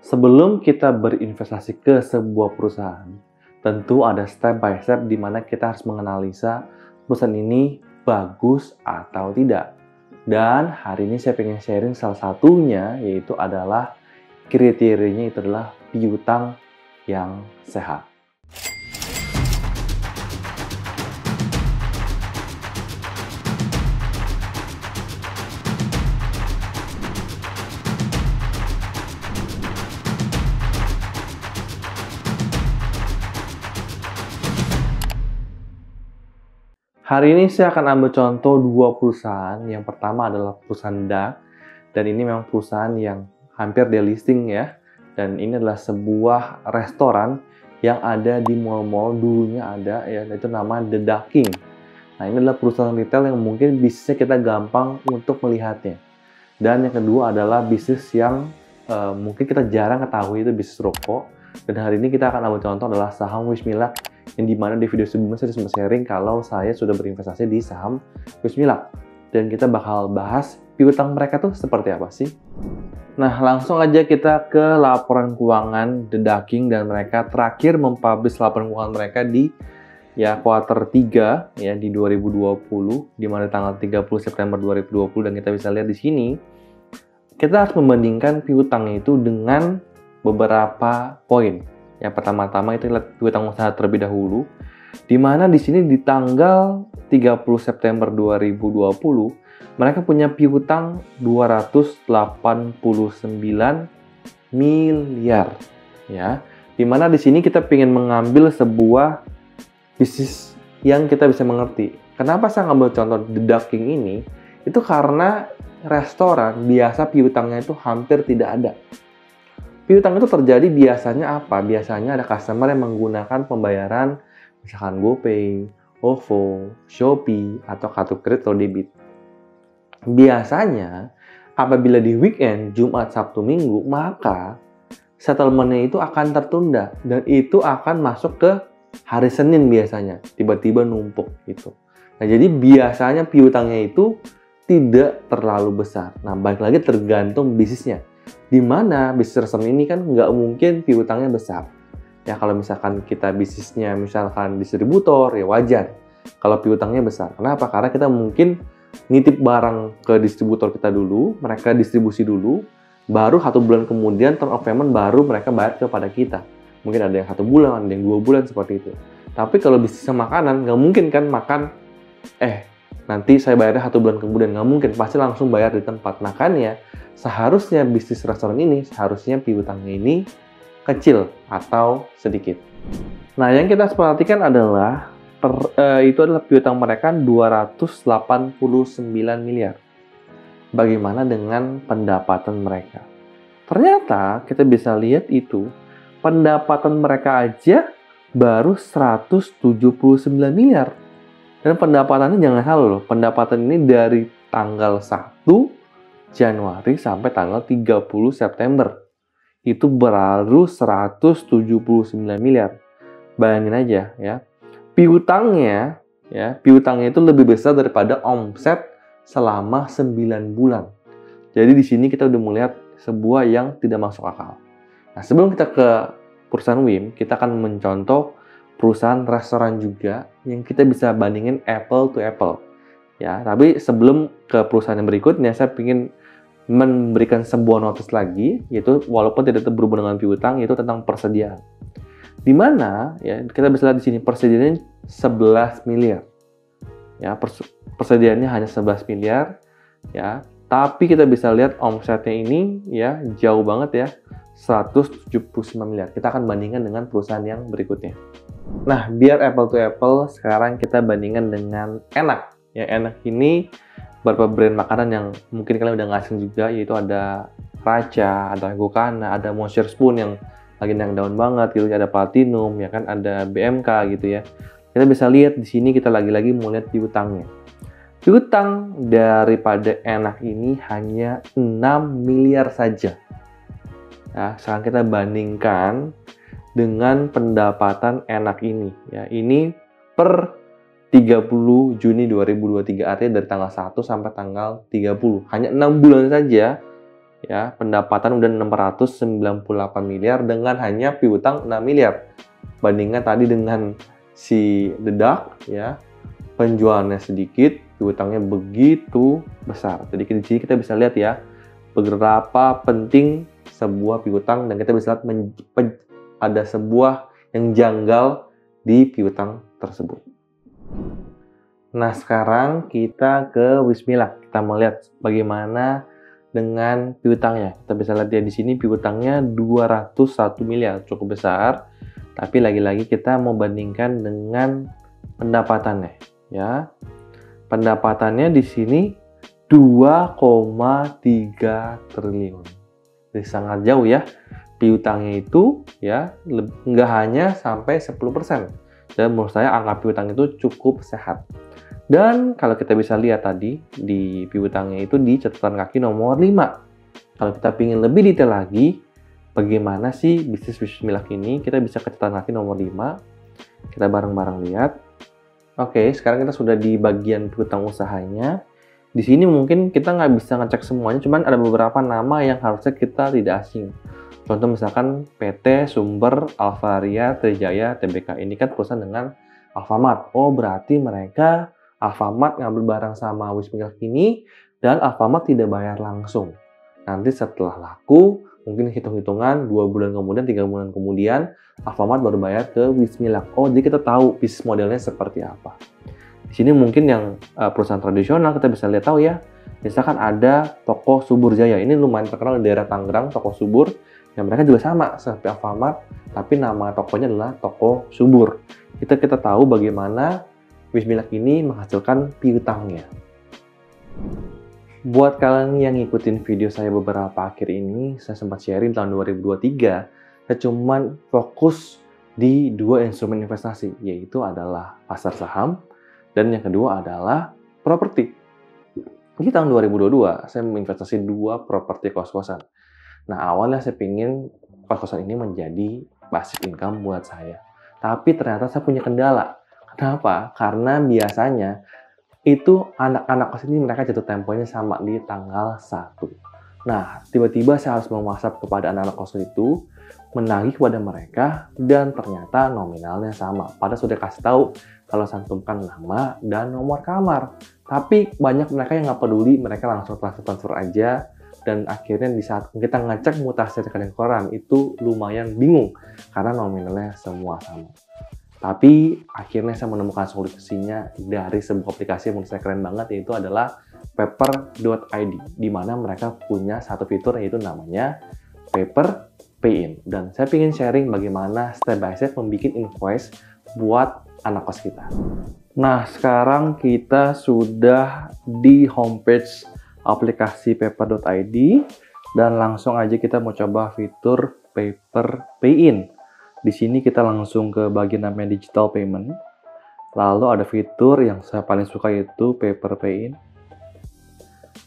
Sebelum kita berinvestasi ke sebuah perusahaan, tentu ada step by step di mana kita harus menganalisa perusahaan ini bagus atau tidak. Dan hari ini saya pengen sharing salah satunya, yaitu adalah kriterianya itu adalah piutang yang sehat. Hari ini saya akan ambil contoh dua perusahaan. Yang pertama adalah perusahaan DAX, dan ini memang perusahaan yang hampir delisting ya. Dan ini adalah sebuah restoran yang ada di mall-mall, dulunya ada ya, itu nama The Duck King. Nah, ini adalah perusahaan retail yang mungkin bisnisnya kita gampang untuk melihatnya. Dan yang kedua adalah bisnis yang mungkin kita jarang ketahui, itu bisnis rokok. Dan hari ini kita akan ambil contoh adalah saham Wismilak, yang dimana di video sebelumnya saya sempat sharing kalau saya sudah berinvestasi di saham Wismilak. Dan kita bakal bahas piutang mereka tuh seperti apa sih. Nah, langsung aja kita ke laporan keuangan The Duck King, dan mereka terakhir mempublish laporan keuangan mereka di kuartal 3 ya di 2020, di mana tanggal 30 September 2020, dan kita bisa lihat di sini kita harus membandingkan piutangnya itu dengan beberapa poin. Yang pertama-tama itu piutang usaha terlebih dahulu, di mana di sini di tanggal 30 September 2020 mereka punya piutang 289 miliar ya. Di mana di sini kita ingin mengambil sebuah bisnis yang kita bisa mengerti. Kenapa saya ngambil contoh The Duck King ini? Itu karena restoran biasa piutangnya itu hampir tidak ada. Piutang itu terjadi biasanya apa? Biasanya ada customer yang menggunakan pembayaran misalkan GoPay, OVO, Shopee, atau kartu kredit atau debit. Biasanya apabila di weekend, Jumat, Sabtu, Minggu, maka settlement-nya itu akan tertunda dan itu akan masuk ke hari Senin biasanya. Tiba-tiba numpuk gitu. Nah, jadi biasanya piutangnya itu tidak terlalu besar. Nah, balik lagi tergantung bisnisnya. Di mana bisnis restoran ini kan nggak mungkin piutangnya besar. Ya, kalau misalkan kita bisnisnya misalkan distributor, ya wajar kalau piutangnya besar. Kenapa? Karena kita mungkin nitip barang ke distributor kita dulu, mereka distribusi dulu, baru 1 bulan kemudian term of payment baru mereka bayar kepada kita. Mungkin ada yang 1 bulan, ada yang 2 bulan seperti itu. Tapi kalau bisnisnya makanan, nggak mungkin kan makan, nanti saya bayarnya 1 bulan kemudian, nggak mungkin, pasti langsung bayar di tempat. Makanya seharusnya bisnis restoran ini, seharusnya piutangnya ini kecil atau sedikit. Nah, yang kita harus perhatikan adalah itu adalah piutang mereka 289 miliar. Bagaimana dengan pendapatan mereka? Ternyata kita bisa lihat itu pendapatan mereka aja baru 179 miliar. Dan pendapatannya jangan salah loh, pendapatan ini dari tanggal 1 Januari sampai tanggal 30 September. Itu baru 179 miliar. Bayangin aja ya. Piutangnya itu lebih besar daripada omset selama 9 bulan. Jadi di sini kita udah melihat sebuah yang tidak masuk akal. Nah, sebelum kita ke perusahaan WIM, kita akan mencontoh perusahaan restoran juga yang kita bisa bandingin apple to apple. Ya, tapi sebelum ke perusahaan yang berikutnya, saya ingin memberikan sebuah notice lagi, yaitu walaupun tidak berhubungan dengan piutang, yaitu tentang persediaan. Di mana ya kita bisa lihat di sini persediaannya 11 miliar. Ya, persediaannya hanya 11 miliar ya. Tapi kita bisa lihat omsetnya ini ya jauh banget ya, 179 miliar. Kita akan bandingkan dengan perusahaan yang berikutnya. Nah, biar apple to apple, sekarang kita bandingkan dengan Enak. Ya, Enak ini beberapa brand makanan yang mungkin kalian udah nggak asing juga, yaitu ada Raja, ada Gokana, ada Monster Spoon yang lagi naik daun banget gitu, ada Platinum ya kan, ada BMK gitu ya. Kita bisa lihat di sini, kita lagi-lagi mau lihat piutangnya. Piutang daripada Enak ini hanya 6 miliar saja. Ya, sekarang kita bandingkan dengan pendapatan Enak ini ya. Ini per 30 Juni 2023, artinya dari tanggal 1 sampai tanggal 30. Hanya 6 bulan saja ya, pendapatan udah 698 miliar dengan hanya piutang 6 miliar. Bandingkan tadi dengan si The Duck, ya, penjualannya sedikit, piutangnya begitu besar. Jadi di sini kita bisa lihat ya, beberapa penting sebuah piutang, dan kita bisa lihat ada sebuah yang janggal di piutang tersebut. Nah, sekarang kita ke Wismilak. Kita melihat bagaimana dengan piutangnya. Kita bisa lihat ya, di sini piutangnya 201 miliar, cukup besar. Tapi lagi-lagi kita mau bandingkan dengan pendapatannya, ya. Pendapatannya di sini 2,3 triliun. Jadi sangat jauh ya. Piutangnya itu ya nggak hanya sampai 10%. Dan menurut saya angka piutang itu cukup sehat. Dan kalau kita bisa lihat tadi di piutangnya itu di catatan kaki nomor 5. Kalau kita ingin lebih detail lagi, bagaimana sih bisnis Wismilak ini, kita bisa ke catatan kaki nomor 5. Kita bareng-bareng lihat. Oke, sekarang kita sudah di bagian piutang usahanya. Di sini mungkin kita nggak bisa ngecek semuanya, cuman ada beberapa nama yang harusnya kita tidak asing. Contoh misalkan PT Sumber Alvaria Trijaya Tbk, ini kan perusahaan dengan Alfamart. Oh, berarti mereka Alfamart ngambil barang sama Wismilak ini dan Alfamart tidak bayar langsung. Nanti setelah laku, mungkin hitung-hitungan 2 bulan kemudian, 3 bulan kemudian, Alfamart baru bayar ke Wismilak. Oh, jadi kita tahu bisnis modelnya seperti apa. Di sini mungkin yang perusahaan tradisional kita bisa lihat tahu ya. Misalkan ada toko Subur Jaya. Ini lumayan terkenal di daerah Tangerang, toko Subur. Yang mereka juga sama seperti Alfamart, tapi nama tokonya adalah toko Subur. Kita tahu bagaimana Wismilak ini menghasilkan piutangnya. Buat kalian yang ngikutin video saya beberapa akhir ini, saya sempat sharing tahun 2023, saya cuman fokus di 2 instrumen investasi, yaitu adalah pasar saham, dan yang kedua adalah properti. Di tahun 2022, saya menginvestasi 2 properti kos-kosan. Nah, awalnya saya pingin kos-kosan ini menjadi passive income buat saya. Tapi ternyata saya punya kendala. Kenapa? Karena biasanya itu anak-anak kos ini mereka jatuh temponya sama di tanggal 1. Nah, tiba-tiba saya harus memasap kepada anak-anak kos itu, menagih kepada mereka, dan ternyata nominalnya sama. Padahal sudah kasih tahu kalau santumkan nama dan nomor kamar. Tapi banyak mereka yang nggak peduli, mereka langsung transfer aja. Dan akhirnya di saat kita ngecek mutasi rekening koran, itu lumayan bingung karena nominalnya semua sama. Tapi akhirnya saya menemukan solusinya dari sebuah aplikasi yang menurut saya keren banget, yaitu adalah Paper.id, di mana mereka punya satu fitur yaitu namanya Paper Pay-in. Dan saya ingin sharing bagaimana step by step membuat invoice buat anak kos kita. Nah, sekarang kita sudah di homepage aplikasi Paper.id dan langsung aja kita mau coba fitur Paper Pay-in. Di sini kita langsung ke bagian namanya Digital Payment. Lalu ada fitur yang saya paling suka yaitu Paper Pay-in.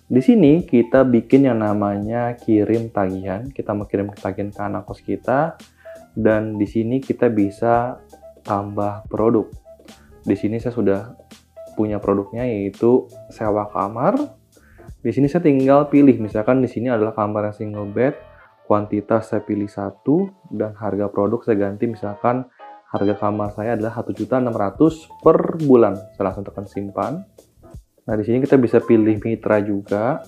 Di sini kita bikin yang namanya kirim tagihan. Kita mau kirim tagihan ke anak kos kita, dan di sini kita bisa tambah produk. Di sini saya sudah punya produknya yaitu sewa kamar. Di sini saya tinggal pilih, misalkan di sini adalah kamar yang single bed, kuantitas saya pilih 1, dan harga produk saya ganti, misalkan harga kamar saya adalah 1.600.000 per bulan. Saya langsung tekan simpan. Nah, di sini kita bisa pilih mitra juga,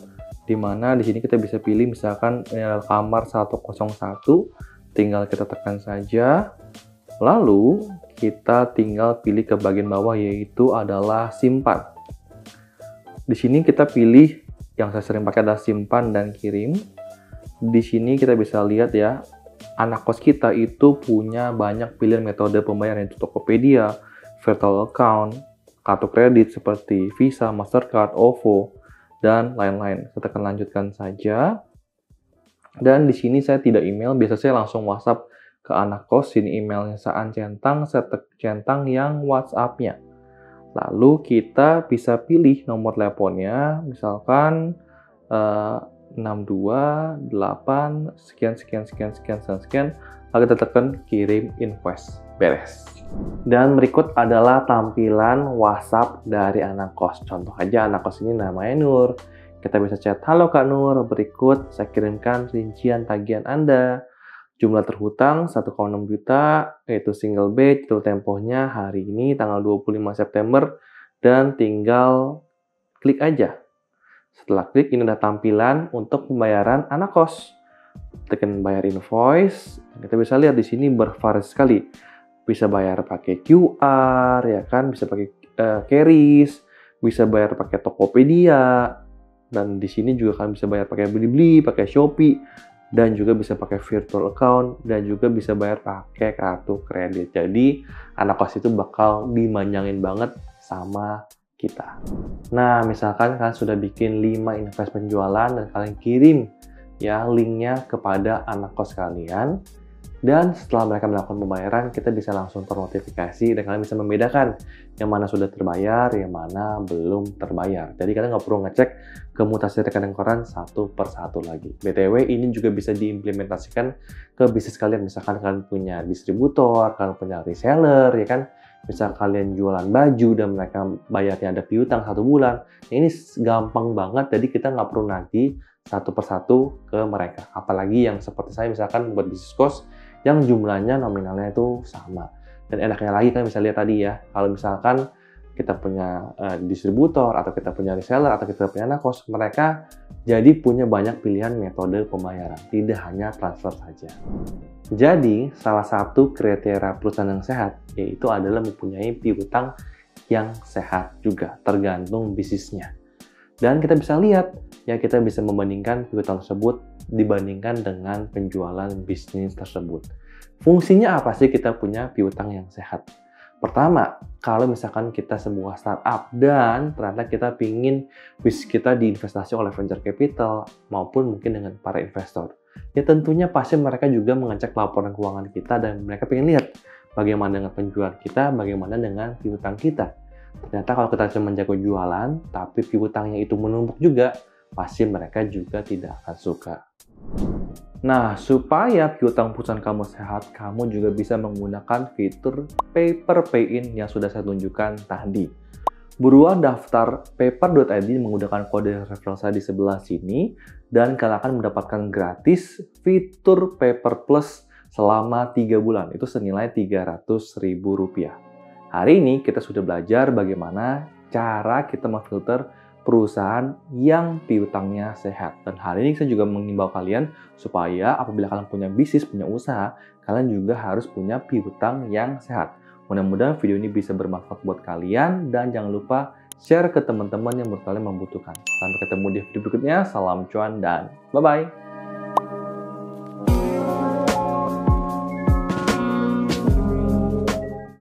di mana di sini kita bisa pilih misalkan kamar 101, tinggal kita tekan saja. Lalu kita tinggal pilih ke bagian bawah yaitu adalah simpan. Di sini kita pilih yang saya sering pakai adalah simpan dan kirim. Di sini kita bisa lihat ya, anak kos kita itu punya banyak pilihan metode pembayaran, yaitu Tokopedia, virtual account, kartu kredit seperti Visa, Mastercard, OVO, dan lain-lain. Saya tekan lanjutkan saja. Dan di sini saya tidak email, biasanya saya langsung WhatsApp ke anak kos. Sini emailnya saya centang, saya centang yang WhatsApp-nya. Lalu kita bisa pilih nomor teleponnya, misalkan 628 sekian. Lalu kita tekan kirim invoice, beres. Dan berikut adalah tampilan WhatsApp dari anak kos. Contoh aja anak kos ini namanya Nur, Kita bisa chat, "Halo Kak Nur, berikut saya kirimkan rincian tagihan Anda. Jumlah terhutang 1,6 juta, yaitu single bed, jatuh tempohnya hari ini tanggal 25 September, dan tinggal klik aja." Setelah klik, ini ada tampilan untuk pembayaran anak kos. Tekan bayar invoice, kita bisa lihat di sini bervariasi sekali. Bisa bayar pakai QR, ya kan, bisa pakai Keris, bisa bayar pakai Tokopedia, dan di sini juga kalian bisa bayar pakai Blibli, pakai Shopee, dan juga bisa pakai virtual account, dan juga bisa bayar pakai kartu kredit. Jadi, anak kos itu bakal dimanjangin banget sama kita. Nah, misalkan kalian sudah bikin 5 invest penjualan dan kalian kirim ya linknya kepada anak kos kalian, dan setelah mereka melakukan pembayaran, kita bisa langsung ternotifikasi dan kalian bisa membedakan yang mana sudah terbayar, yang mana belum terbayar. Jadi kalian nggak perlu ngecek ke mutasi rekening koran satu per satu lagi. BTW, ini juga bisa diimplementasikan ke bisnis kalian. Misalkan kalian punya distributor, kalian punya reseller, ya kan? Misal kalian jualan baju dan mereka bayarnya ada piutang 1 bulan. Ini gampang banget, jadi kita nggak perlu nagih satu persatu ke mereka. Apalagi yang seperti saya, misalkan buat bisnis kos yang jumlahnya nominalnya itu sama. Dan enaknya lagi kan bisa lihat tadi ya, kalau misalkan kita punya distributor, atau kita punya reseller, atau kita punya anak kos, mereka jadi punya banyak pilihan metode pembayaran, tidak hanya transfer saja. Jadi, salah satu kriteria perusahaan yang sehat, yaitu adalah mempunyai piutang yang sehat juga, tergantung bisnisnya. Dan kita bisa lihat, ya kita bisa membandingkan piutang tersebut dibandingkan dengan penjualan bisnis tersebut. Fungsinya apa sih kita punya piutang yang sehat? Pertama, kalau misalkan kita sebuah startup dan ternyata kita pingin bisnis kita diinvestasi oleh venture capital maupun mungkin dengan para investor, ya tentunya pasti mereka juga mengecek laporan keuangan kita dan mereka pengen lihat bagaimana dengan penjualan kita, bagaimana dengan piutang kita. Ternyata kalau kita cuma jago jualan, tapi piutangnya itu menumpuk juga, pasti mereka juga tidak akan suka. Nah, supaya piutang perusahaan kamu sehat, kamu juga bisa menggunakan fitur Paper Pay In yang sudah saya tunjukkan tadi. Buruan daftar paper.id menggunakan kode referral saya di sebelah sini, dan kalian akan mendapatkan gratis fitur Paper Plus selama 3 bulan. Itu senilai Rp300.000. Hari ini kita sudah belajar bagaimana cara kita memfilter perusahaan yang piutangnya sehat. Dan hari ini saya juga mengimbau kalian supaya apabila kalian punya bisnis, punya usaha, kalian juga harus punya piutang yang sehat. Mudah-mudahan video ini bisa bermanfaat buat kalian dan jangan lupa share ke teman-teman yang menurut kalian membutuhkan. Sampai ketemu di video berikutnya. Salam cuan dan bye-bye.